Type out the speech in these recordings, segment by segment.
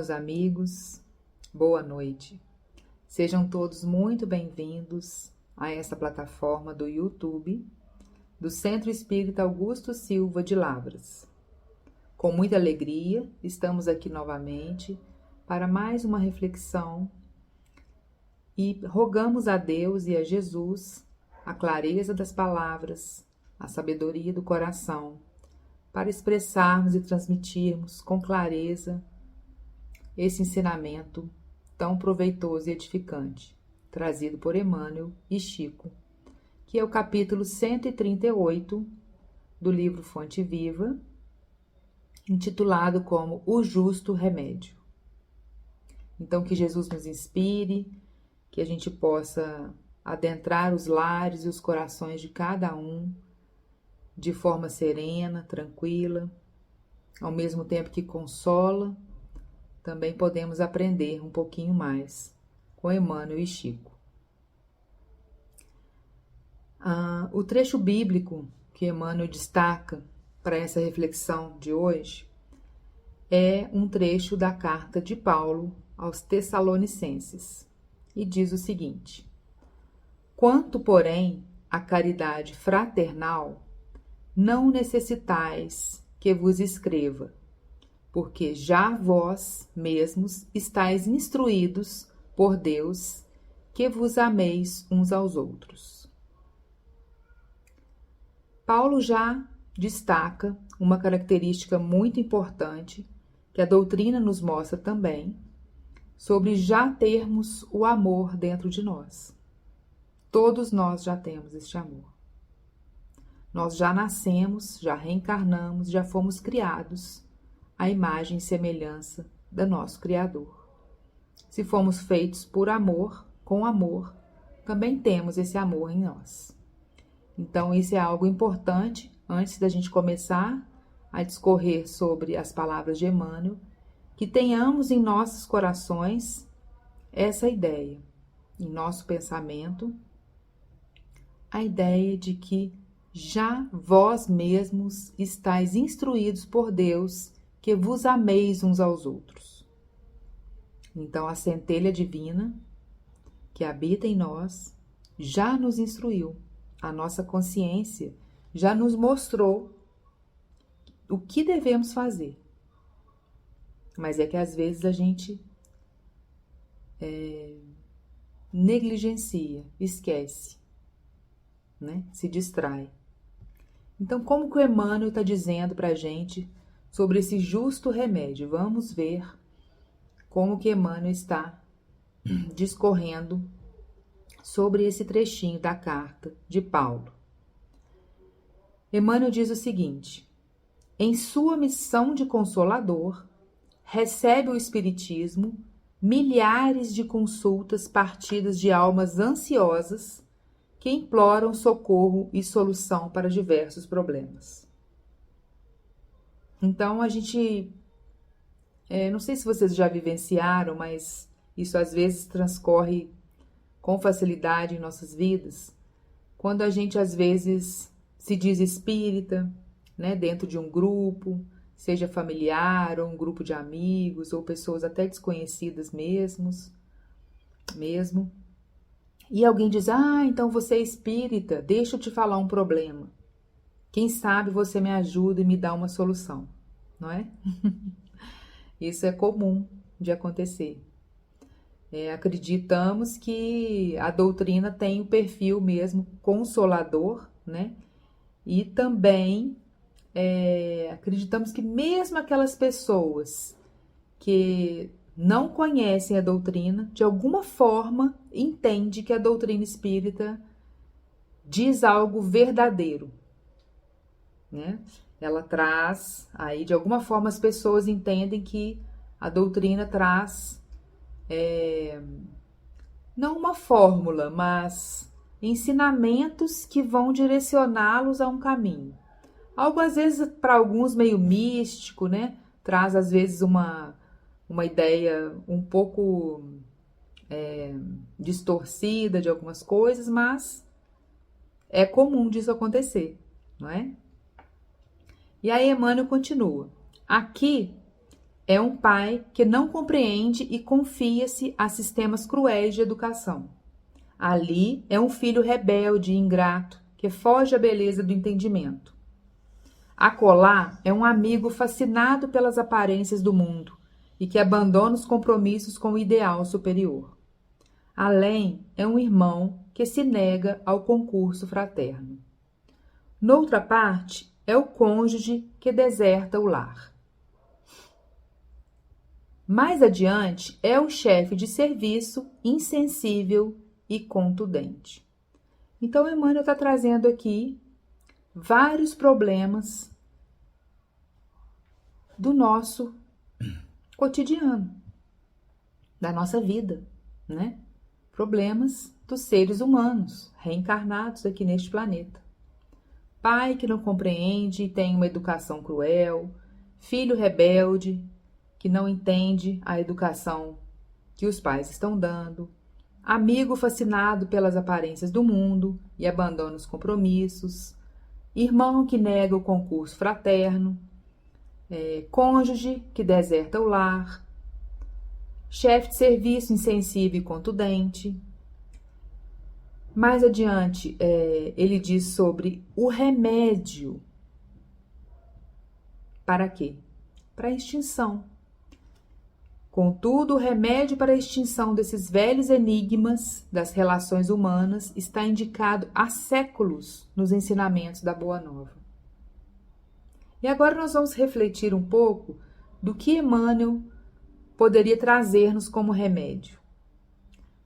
meus amigos, boa noite. Sejam todos muito bem-vindos a essa plataforma do YouTube do Centro Espírita Augusto Silva de Lavras. Com muita alegria, estamos aqui novamente para mais uma reflexão e rogamos a Deus e a Jesus a clareza das palavras, a sabedoria do coração, para expressarmos e transmitirmos com clareza esse ensinamento tão proveitoso e edificante, trazido por Emmanuel e Chico, que é o capítulo 138 do livro Fonte Viva, intitulado como O Justo Remédio. Então, que Jesus nos inspire, que a gente possa adentrar os lares e os corações de cada um de forma serena, tranquila, ao mesmo tempo que consola, também podemos aprender um pouquinho mais com Emmanuel e Chico. O trecho bíblico que Emmanuel destaca para essa reflexão de hoje é um trecho da carta de Paulo aos Tessalonicenses e diz o seguinte: quanto, porém, à caridade fraternal, não necessitais que vos escreva, porque já vós mesmos estáis instruídos por Deus que vos ameis uns aos outros. Paulo já destaca uma característica muito importante que a doutrina nos mostra também, sobre já termos o amor dentro de nós. Todos nós já temos este amor. Nós já nascemos, já reencarnamos, já fomos criados à imagem e semelhança do nosso Criador. Se fomos feitos por amor, com amor, também temos esse amor em nós. Então, isso é algo importante, antes da gente começar a discorrer sobre as palavras de Emmanuel, que tenhamos em nossos corações essa ideia, em nosso pensamento, a ideia de que já vós mesmos estáis instruídos por Deus que vos ameis uns aos outros. Então, a centelha divina que habita em nós já nos instruiu, a nossa consciência já nos mostrou o que devemos fazer. Mas é que às vezes a gente negligencia, esquece, né? Se distrai. Então, como que o Emmanuel está dizendo para a gente sobre esse justo remédio? Vamos ver como que Emmanuel está discorrendo sobre esse trechinho da carta de Paulo. Emmanuel diz o seguinte: em sua missão de consolador, recebe o Espiritismo milhares de consultas partidas de almas ansiosas que imploram socorro e solução para diversos problemas. Então, a gente, não sei se vocês já vivenciaram, mas isso às vezes transcorre com facilidade em nossas vidas, quando a gente às vezes se diz espírita, né, dentro de um grupo, seja familiar ou um grupo de amigos ou pessoas até desconhecidas mesmo. E alguém diz: então você é espírita, deixa eu te falar um problema. Quem sabe você me ajuda e me dá uma solução, não é? Isso é comum de acontecer. Acreditamos que a doutrina tem o perfil mesmo consolador, né? E também acreditamos que mesmo aquelas pessoas que não conhecem a doutrina, de alguma forma entende que a doutrina espírita diz algo verdadeiro, né? Ela traz, aí de alguma forma as pessoas entendem que a doutrina traz não uma fórmula, mas ensinamentos que vão direcioná-los a um caminho. Algo às vezes para alguns meio místico, né? Traz às vezes uma ideia um pouco distorcida de algumas coisas, mas é comum disso acontecer, não é? E aí Emmanuel continua: aqui é um pai que não compreende e confia-se a sistemas cruéis de educação. Ali é um filho rebelde e ingrato que foge à beleza do entendimento. Acolá é um amigo fascinado pelas aparências do mundo e que abandona os compromissos com o ideal superior. Além é um irmão que se nega ao concurso fraterno. Noutra parte, é o cônjuge que deserta o lar. Mais adiante, é o chefe de serviço insensível e contundente. Então, Emmanuel está trazendo aqui vários problemas do nosso cotidiano, da nossa vida, né? Problemas dos seres humanos reencarnados aqui neste planeta. Pai que não compreende e tem uma educação cruel, filho rebelde que não entende a educação que os pais estão dando, amigo fascinado pelas aparências do mundo e abandona os compromissos, irmão que nega o concurso fraterno, cônjuge que deserta o lar, chefe de serviço insensível e contundente. Mais adiante, ele diz sobre o remédio. Para quê? Para a extinção. Contudo, o remédio para a extinção desses velhos enigmas das relações humanas está indicado há séculos nos ensinamentos da Boa Nova. E agora nós vamos refletir um pouco do que Emmanuel poderia trazer-nos como remédio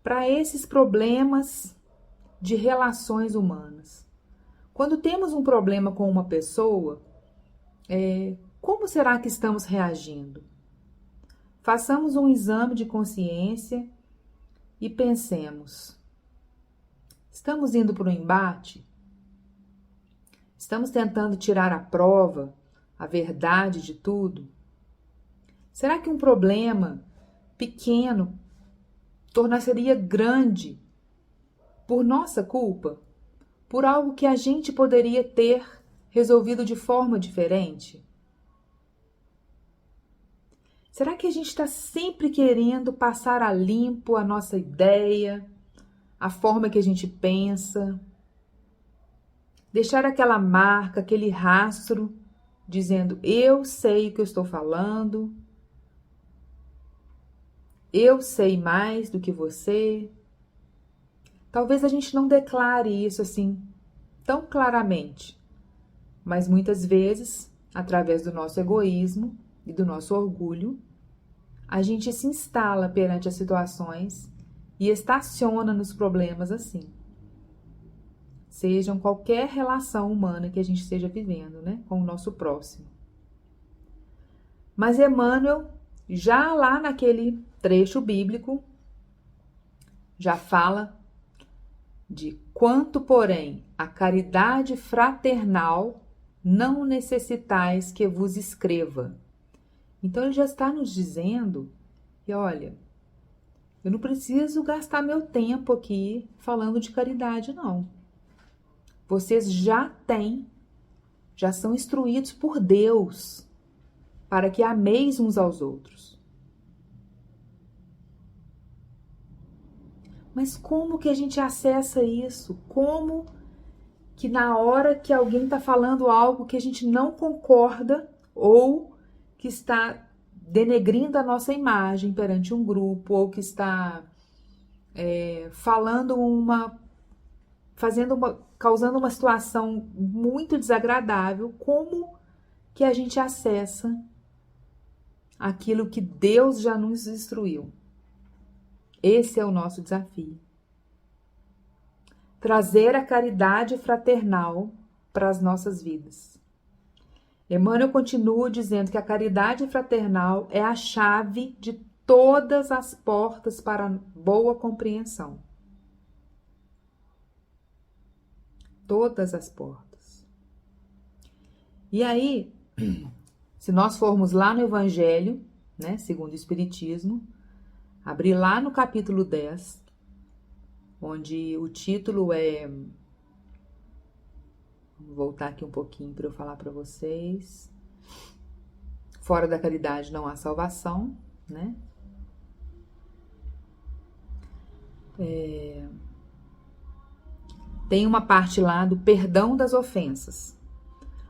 para esses problemas de relações humanas. Quando temos um problema com uma pessoa, como será que estamos reagindo? Façamos um exame de consciência e pensemos: estamos indo para o embate? Estamos tentando tirar à prova a verdade de tudo? Será que um problema pequeno tornaria grande por nossa culpa? Por algo que a gente poderia ter resolvido de forma diferente? Será que a gente está sempre querendo passar a limpo a nossa ideia, a forma que a gente pensa? Deixar aquela marca, aquele rastro, dizendo: eu sei o que eu estou falando, eu sei mais do que você. Talvez a gente não declare isso assim tão claramente, mas muitas vezes, através do nosso egoísmo e do nosso orgulho, a gente se instala perante as situações e estaciona nos problemas assim. Sejam qualquer relação humana que a gente esteja vivendo, né, com o nosso próximo. Mas Emmanuel, já lá naquele trecho bíblico, já fala de quanto, porém, a caridade fraternal não necessitais que vos escreva. Então ele já está nos dizendo que, olha, eu não preciso gastar meu tempo aqui falando de caridade, não. Vocês já são instruídos por Deus para que ameis uns aos outros. Mas como que a gente acessa isso? Como que na hora que alguém está falando algo que a gente não concorda ou que está denegrindo a nossa imagem perante um grupo ou que está causando uma situação muito desagradável, como que a gente acessa aquilo que Deus já nos instruiu? Esse é o nosso desafio. Trazer a caridade fraternal para as nossas vidas. Emmanuel continua dizendo que a caridade fraternal é a chave de todas as portas para a boa compreensão. Todas as portas. E aí, se nós formos lá no Evangelho, né, segundo o Espiritismo, abrir lá no capítulo 10, onde o título é... Vou voltar aqui um pouquinho para eu falar para vocês. Fora da caridade não há salvação, né? Tem uma parte lá do perdão das ofensas.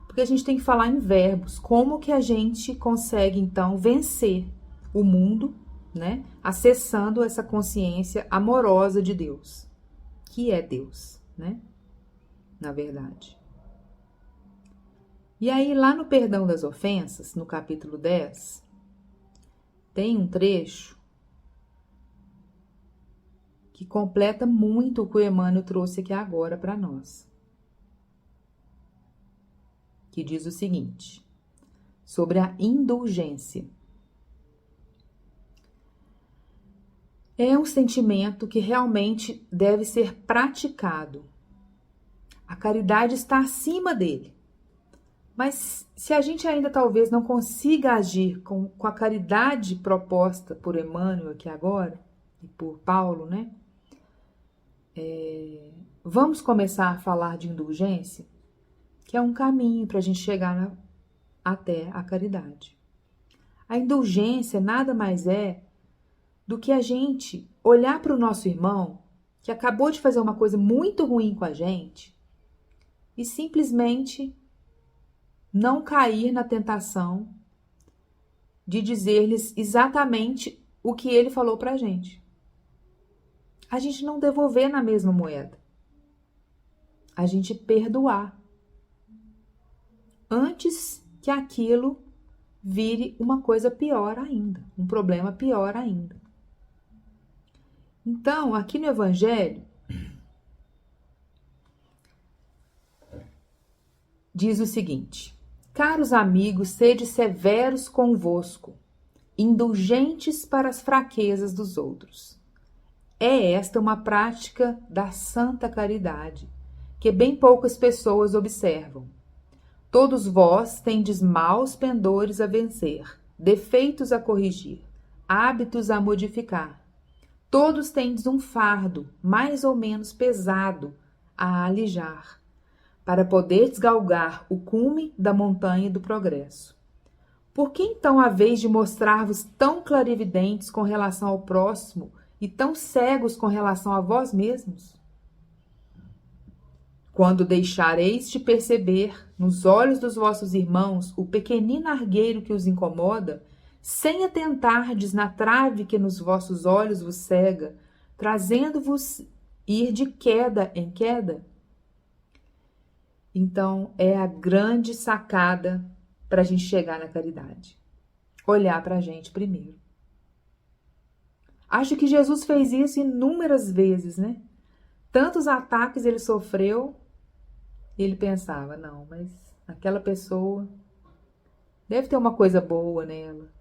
Porque a gente tem que falar em verbos. Como que a gente consegue, então, vencer o mundo, né? Acessando essa consciência amorosa de Deus, que é Deus, né? Na verdade. E aí, lá no perdão das ofensas, no capítulo 10, tem um trecho que completa muito o que o Emmanuel trouxe aqui agora para nós. Que diz o seguinte, sobre a indulgência. É um sentimento que realmente deve ser praticado. A caridade está acima dele. Mas se a gente ainda talvez não consiga agir com a caridade proposta por Emmanuel aqui agora, e por Paulo, né? Vamos começar a falar de indulgência, que é um caminho para a gente chegar até a caridade. A indulgência nada mais é do que a gente olhar para o nosso irmão, que acabou de fazer uma coisa muito ruim com a gente, e simplesmente não cair na tentação de dizer-lhes exatamente o que ele falou para a gente. A gente não devolver na mesma moeda. A gente perdoar. Antes que aquilo vire uma coisa pior ainda, um problema pior ainda. Então, aqui no Evangelho, diz o seguinte: caros amigos, sede severos convosco, indulgentes para as fraquezas dos outros. É esta uma prática da santa caridade, que bem poucas pessoas observam. Todos vós tendes maus pendores a vencer, defeitos a corrigir, hábitos a modificar. Todos tendes um fardo, mais ou menos pesado, a alijar, para poderes galgar o cume da montanha do progresso. Por que então haveis de mostrar-vos tão clarividentes com relação ao próximo e tão cegos com relação a vós mesmos? Quando deixareis de perceber nos olhos dos vossos irmãos o pequenino argueiro que os incomoda, sem atentardes na trave que nos vossos olhos vos cega, trazendo-vos ir de queda em queda? Então, é a grande sacada para a gente chegar na caridade. Olhar para a gente primeiro. Acho que Jesus fez isso inúmeras vezes, né? Tantos ataques ele sofreu, ele pensava, não, mas aquela pessoa deve ter uma coisa boa nela.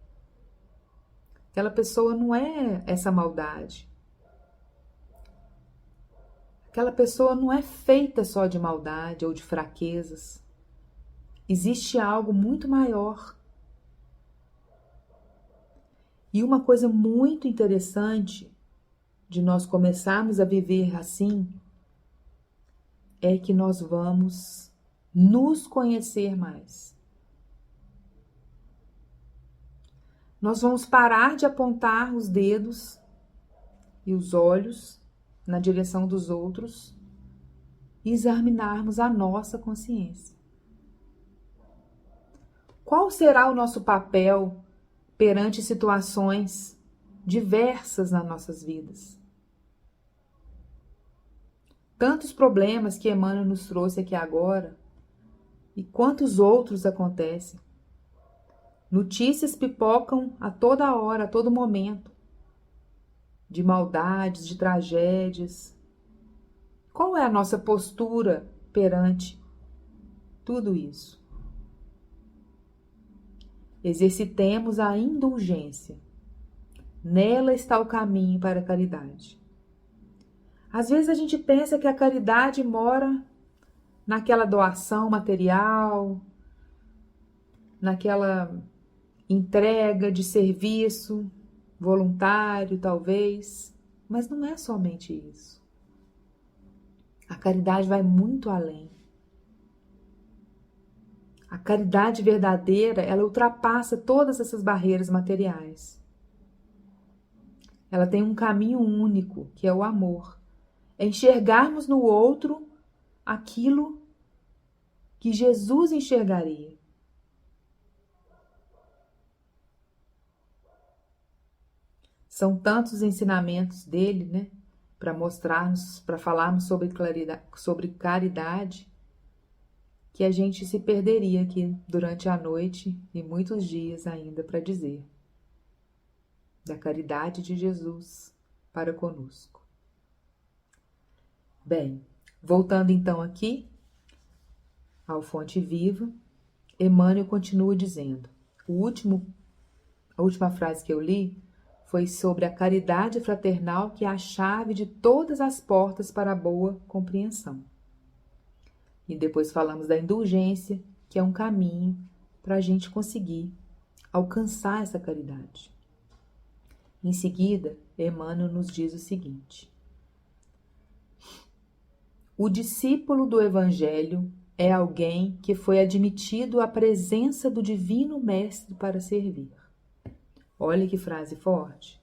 Aquela pessoa não é essa maldade. Aquela pessoa não é feita só de maldade ou de fraquezas. Existe algo muito maior. E uma coisa muito interessante de nós começarmos a viver assim é que nós vamos nos conhecer mais. Nós vamos parar de apontar os dedos e os olhos na direção dos outros e examinarmos a nossa consciência. Qual será o nosso papel perante situações diversas nas nossas vidas? Tantos problemas que Emmanuel nos trouxe aqui agora, e quantos outros acontecem. Notícias pipocam a toda hora, a todo momento, de maldades, de tragédias. Qual é a nossa postura perante tudo isso? Exercitemos a indulgência. Nela está o caminho para a caridade. Às vezes a gente pensa que a caridade mora naquela doação material, naquela entrega de serviço voluntário, talvez, mas não é somente isso. A caridade vai muito além. A caridade verdadeira, ela ultrapassa todas essas barreiras materiais. Ela tem um caminho único, que é o amor. É enxergarmos no outro aquilo que Jesus enxergaria. São tantos ensinamentos dele, né? Para mostrarmos, para falarmos sobre caridade, que a gente se perderia aqui durante a noite e muitos dias ainda para dizer da caridade de Jesus para conosco. Bem, voltando então aqui ao Fonte Viva, Emmanuel continua dizendo, a última frase que eu li foi sobre a caridade fraternal, que é a chave de todas as portas para a boa compreensão. E depois falamos da indulgência, que é um caminho para a gente conseguir alcançar essa caridade. Em seguida, Emmanuel nos diz o seguinte: o discípulo do Evangelho é alguém que foi admitido à presença do Divino Mestre para servir. Olha que frase forte.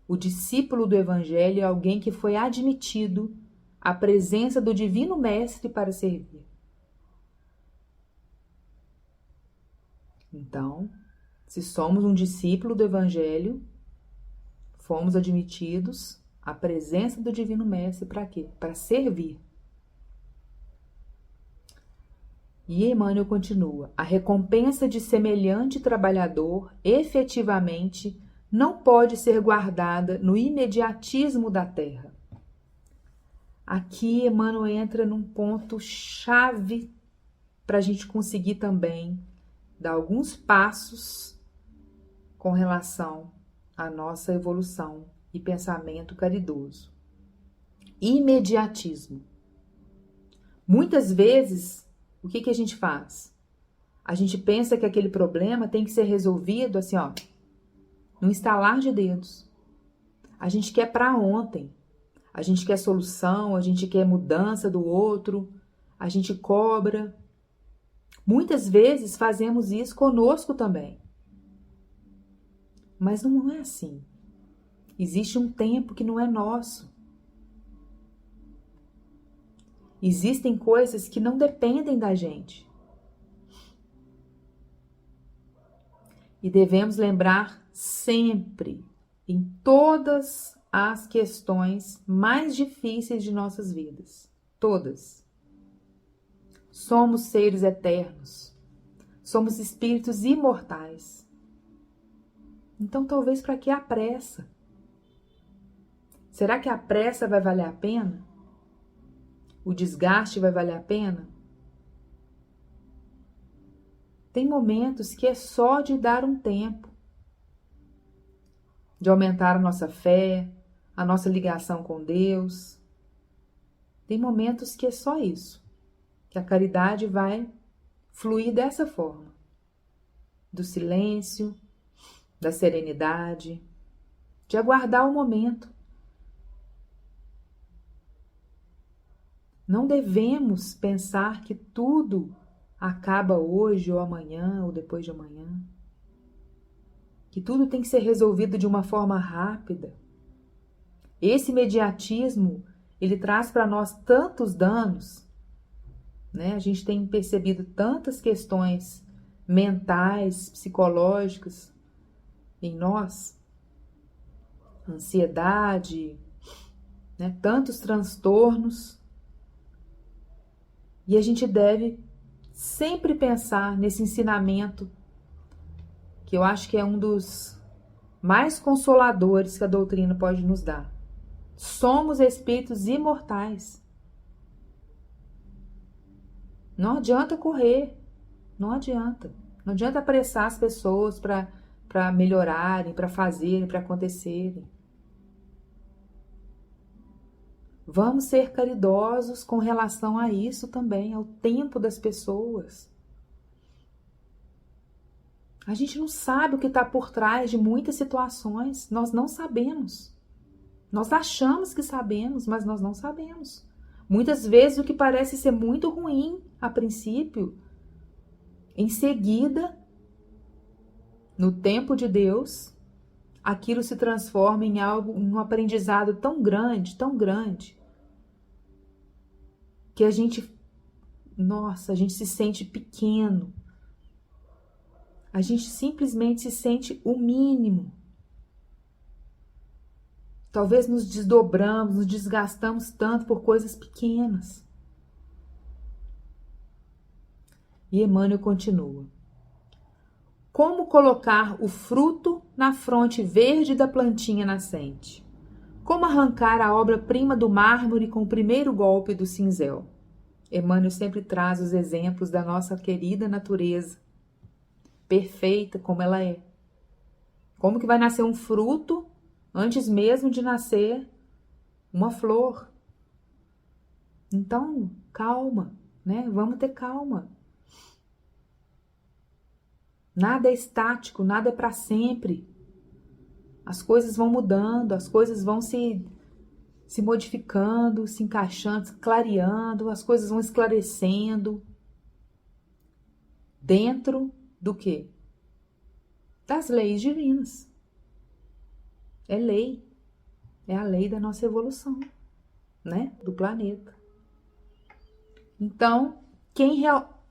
O discípulo do Evangelho é alguém que foi admitido à presença do Divino Mestre para servir. Então, se somos um discípulo do Evangelho, fomos admitidos à presença do Divino Mestre para quê? Para servir. E Emmanuel continua: a recompensa de semelhante trabalhador efetivamente não pode ser guardada no imediatismo da terra. Aqui Emmanuel entra num ponto chave para a gente conseguir também dar alguns passos com relação à nossa evolução e pensamento caridoso. Imediatismo. Muitas vezes, o que a gente faz? A gente pensa que aquele problema tem que ser resolvido assim, ó, no estalar de dedos. A gente quer para ontem. A gente quer solução, a gente quer mudança do outro, a gente cobra. Muitas vezes fazemos isso conosco também. Mas não é assim. Existe um tempo que não é nosso. Existem coisas que não dependem da gente. E devemos lembrar sempre, em todas as questões mais difíceis de nossas vidas. Todas. Somos seres eternos. Somos espíritos imortais. Então, talvez para que a pressa? Será que a pressa vai valer a pena? O desgaste vai valer a pena? Tem momentos que é só de dar um tempo, de aumentar a nossa fé, a nossa ligação com Deus. Tem momentos que é só isso, que a caridade vai fluir dessa forma, do silêncio, da serenidade, de aguardar o momento. Não devemos pensar que tudo acaba hoje ou amanhã ou depois de amanhã. Que tudo tem que ser resolvido de uma forma rápida. Esse imediatismo, ele traz para nós tantos danos, né? A gente tem percebido tantas questões mentais, psicológicas em nós, ansiedade, né? Tantos transtornos. E a gente deve sempre pensar nesse ensinamento, que eu acho que é um dos mais consoladores que a doutrina pode nos dar. Somos espíritos imortais. Não adianta correr, não adianta. Não adianta apressar as pessoas para melhorarem, para fazerem, para acontecerem. Vamos ser caridosos com relação a isso também, ao tempo das pessoas. A gente não sabe o que está por trás de muitas situações. Nós não sabemos. Nós achamos que sabemos, mas nós não sabemos. Muitas vezes o que parece ser muito ruim a princípio Em seguida, no tempo de Deus, aquilo se transforma em algo, em um aprendizado tão grande, que a gente se sente pequeno. A gente simplesmente se sente o mínimo. Talvez nos desdobramos, nos desgastamos tanto por coisas pequenas. E Emmanuel continua. Como colocar o fruto na fronte verde da plantinha nascente? Como arrancar a obra-prima do mármore com o primeiro golpe do cinzel? Emmanuel sempre traz os exemplos da nossa querida natureza, perfeita como ela é. Como que vai nascer um fruto antes mesmo de nascer uma flor? Então, calma, né? Vamos ter calma. Nada é estático, nada é para sempre. As coisas vão mudando, as coisas vão se modificando, se encaixando, clareando, as coisas vão esclarecendo. Dentro do quê? Das leis divinas. É lei. É a lei da nossa evolução, né? Do planeta. Então,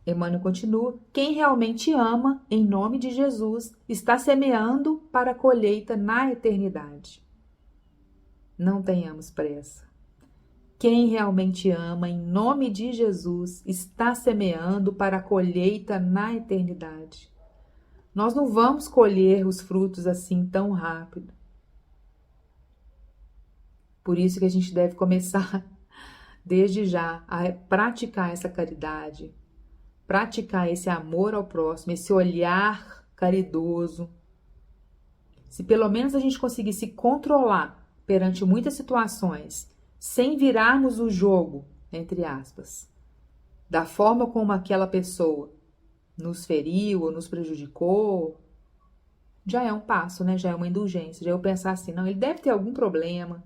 Emmanuel continua, quem realmente ama, em nome de Jesus, está semeando para a colheita na eternidade. Não tenhamos pressa. Quem realmente ama, em nome de Jesus, está semeando para a colheita na eternidade. Nós não vamos colher os frutos assim tão rápido. Por isso que a gente deve começar desde já a praticar essa caridade, praticar esse amor ao próximo, esse olhar caridoso. Se pelo menos a gente conseguir se controlar perante muitas situações, sem virarmos o jogo, entre aspas, da forma como aquela pessoa nos feriu ou nos prejudicou, já é um passo, né? Já é uma indulgência. Já eu pensar assim, não, ele deve ter algum problema,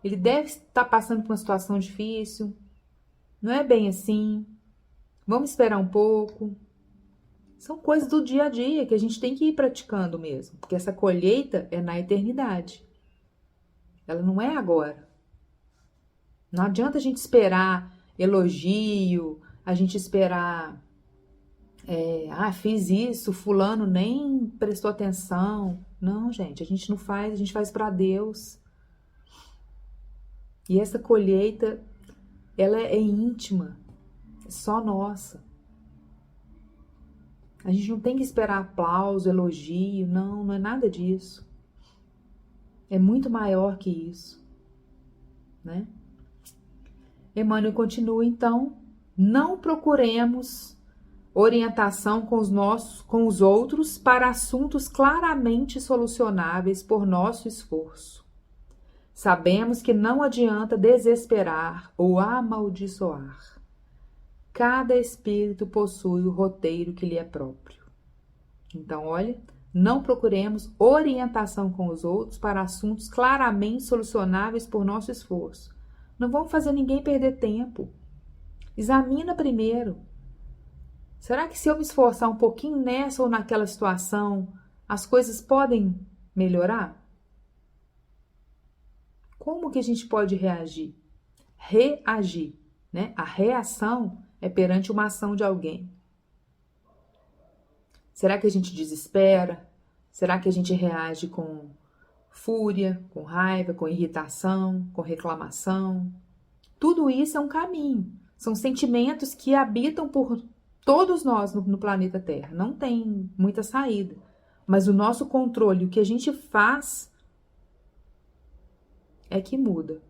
ele deve estar passando por uma situação difícil, não é bem assim, vamos esperar um pouco. São coisas do dia a dia que a gente tem que ir praticando mesmo, porque essa colheita é na eternidade. Ela não é agora. Não adianta a gente esperar elogio, a gente esperar, fiz isso, fulano nem prestou atenção. Não, gente, a gente não faz, a gente faz para Deus. E essa colheita, ela é íntima, é só nossa. A gente não tem que esperar aplauso, elogio, não é nada disso. É muito maior que isso, né? Emmanuel continua, então, não procuremos orientação com os outros para assuntos claramente solucionáveis por nosso esforço. Sabemos que não adianta desesperar ou amaldiçoar. Cada espírito possui o roteiro que lhe é próprio. Então, olha, não procuremos orientação com os outros para assuntos claramente solucionáveis por nosso esforço. Não vamos fazer ninguém perder tempo. Examina primeiro. Será que se eu me esforçar um pouquinho nessa ou naquela situação, as coisas podem melhorar? Como que a gente pode reagir? Reagir, né? A reação é perante uma ação de alguém. Será que a gente desespera? Será que a gente reage com fúria, com raiva, com irritação, com reclamação? Tudo isso é um caminho. São sentimentos que habitam por todos nós no planeta Terra. Não tem muita saída. Mas o nosso controle, o que a gente faz, é que muda.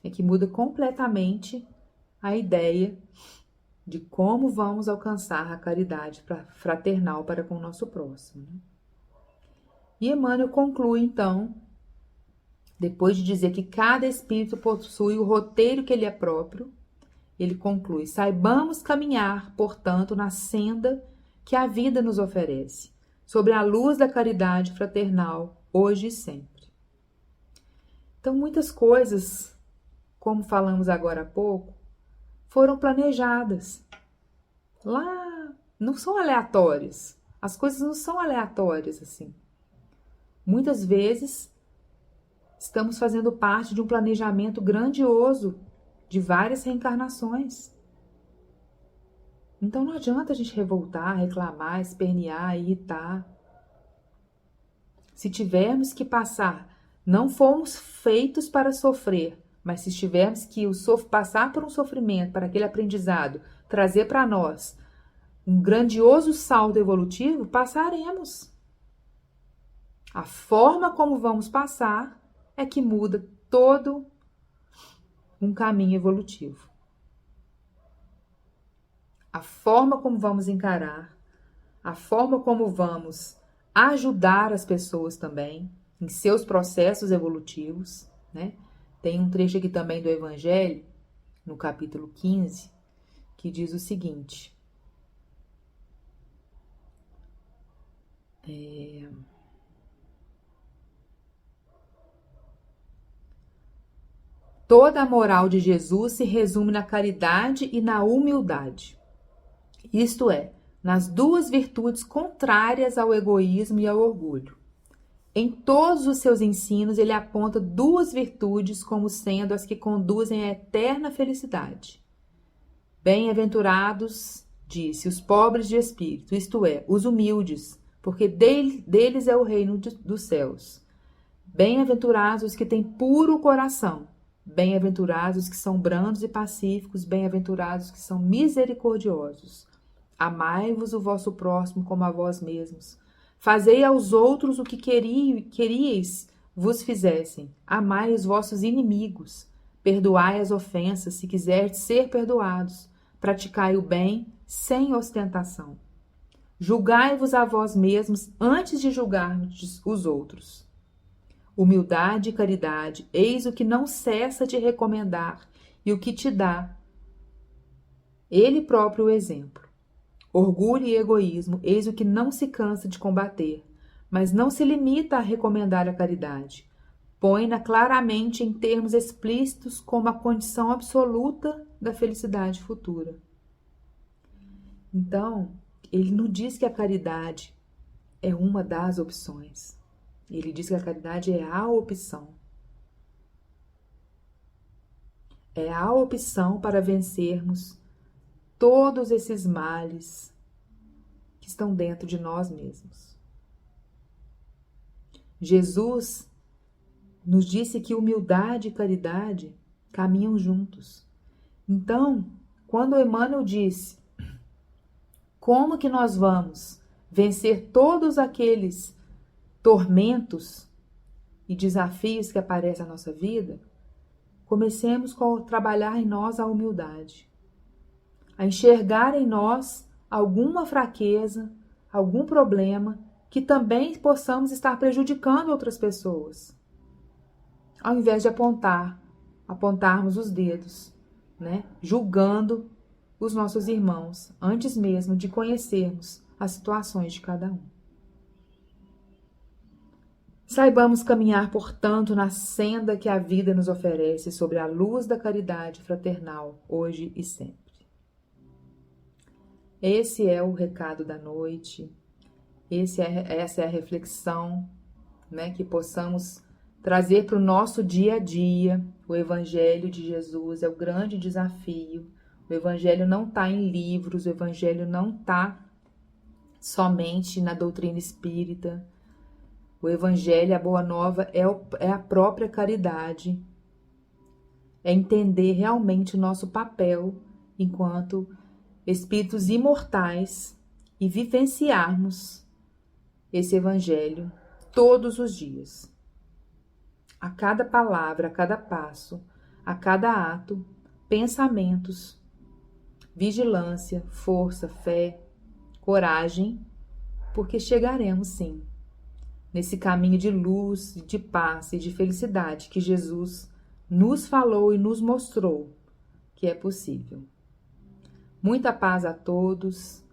É que muda completamente a ideia de como vamos alcançar a caridade fraternal para com o nosso próximo. E Emmanuel conclui, então, depois de dizer que cada espírito possui o roteiro que lhe é próprio, ele conclui: saibamos caminhar, portanto, na senda que a vida nos oferece, sobre a luz da caridade fraternal, hoje e sempre. Então, muitas coisas, como falamos agora há pouco, foram planejadas lá não são aleatórias. As coisas não são aleatórias assim. Muitas vezes estamos fazendo parte de um planejamento grandioso de várias reencarnações. Então não adianta a gente revoltar, reclamar, espernear, irritar. Se tivermos que passar, não fomos feitos para sofrer, mas se tivermos que passar por um sofrimento, para aquele aprendizado, trazer para nós um grandioso salto evolutivo, passaremos. A forma como vamos passar é que muda todo um caminho evolutivo. A forma como vamos encarar, a forma como vamos ajudar as pessoas também em seus processos evolutivos, né? Tem um trecho aqui também do Evangelho, no capítulo 15, que diz o seguinte: toda a moral de Jesus se resume na caridade e na humildade. Isto é, nas duas virtudes contrárias ao egoísmo e ao orgulho. Em todos os seus ensinos, ele aponta duas virtudes como sendo as que conduzem à eterna felicidade. Bem-aventurados, disse, os pobres de espírito, isto é, os humildes, porque deles é o reino dos céus. Bem-aventurados os que têm puro coração. Bem-aventurados os que são brandos e pacíficos. Bem-aventurados os que são misericordiosos. Amai-vos o vosso próximo como a vós mesmos. Fazei aos outros o que queríeis vos fizessem. Amai os vossos inimigos. Perdoai as ofensas, se quiserdes ser perdoados. Praticai o bem sem ostentação. Julgai-vos a vós mesmos antes de julgardes os outros. Humildade e caridade, eis o que não cessa de recomendar e o que te dá ele próprio o exemplo. Orgulho e egoísmo, eis o que não se cansa de combater, mas não se limita a recomendar a caridade. Põe-na claramente em termos explícitos como a condição absoluta da felicidade futura. Então, ele não diz que a caridade é uma das opções. Ele diz que a caridade é a opção. É a opção para vencermos todos esses males que estão dentro de nós mesmos. Jesus nos disse que humildade e caridade caminham juntos. Então, quando Emmanuel disse como que nós vamos vencer todos aqueles tormentos e desafios que aparecem na nossa vida, comecemos a trabalhar em nós a humildade, a enxergar em nós alguma fraqueza, algum problema que também possamos estar prejudicando outras pessoas. Ao invés de apontarmos os dedos, né, julgando os nossos irmãos, antes mesmo de conhecermos as situações de cada um. Saibamos caminhar, portanto, na senda que a vida nos oferece sobre a luz da caridade fraternal, hoje e sempre. Esse é o recado da noite, essa é a reflexão, né, que possamos trazer para o nosso dia a dia. O Evangelho de Jesus é o grande desafio. O Evangelho não está em livros, o Evangelho não está somente na doutrina espírita. O Evangelho, a Boa Nova, é a própria caridade. É entender realmente o nosso papel enquanto espíritos imortais e vivenciarmos esse Evangelho todos os dias. A cada palavra, a cada passo, a cada ato, pensamentos, vigilância, força, fé, coragem, porque chegaremos sim nesse caminho de luz, de paz e de felicidade que Jesus nos falou e nos mostrou que é possível. Muita paz a todos,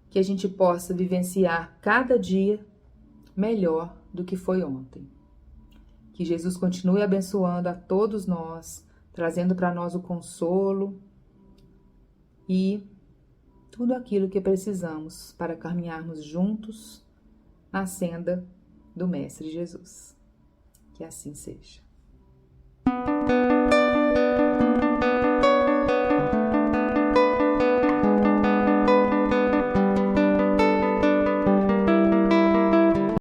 que a gente possa vivenciar cada dia melhor do que foi ontem. Que Jesus continue abençoando a todos nós, trazendo para nós o consolo e tudo aquilo que precisamos para caminharmos juntos na senda do Mestre Jesus. Que assim seja.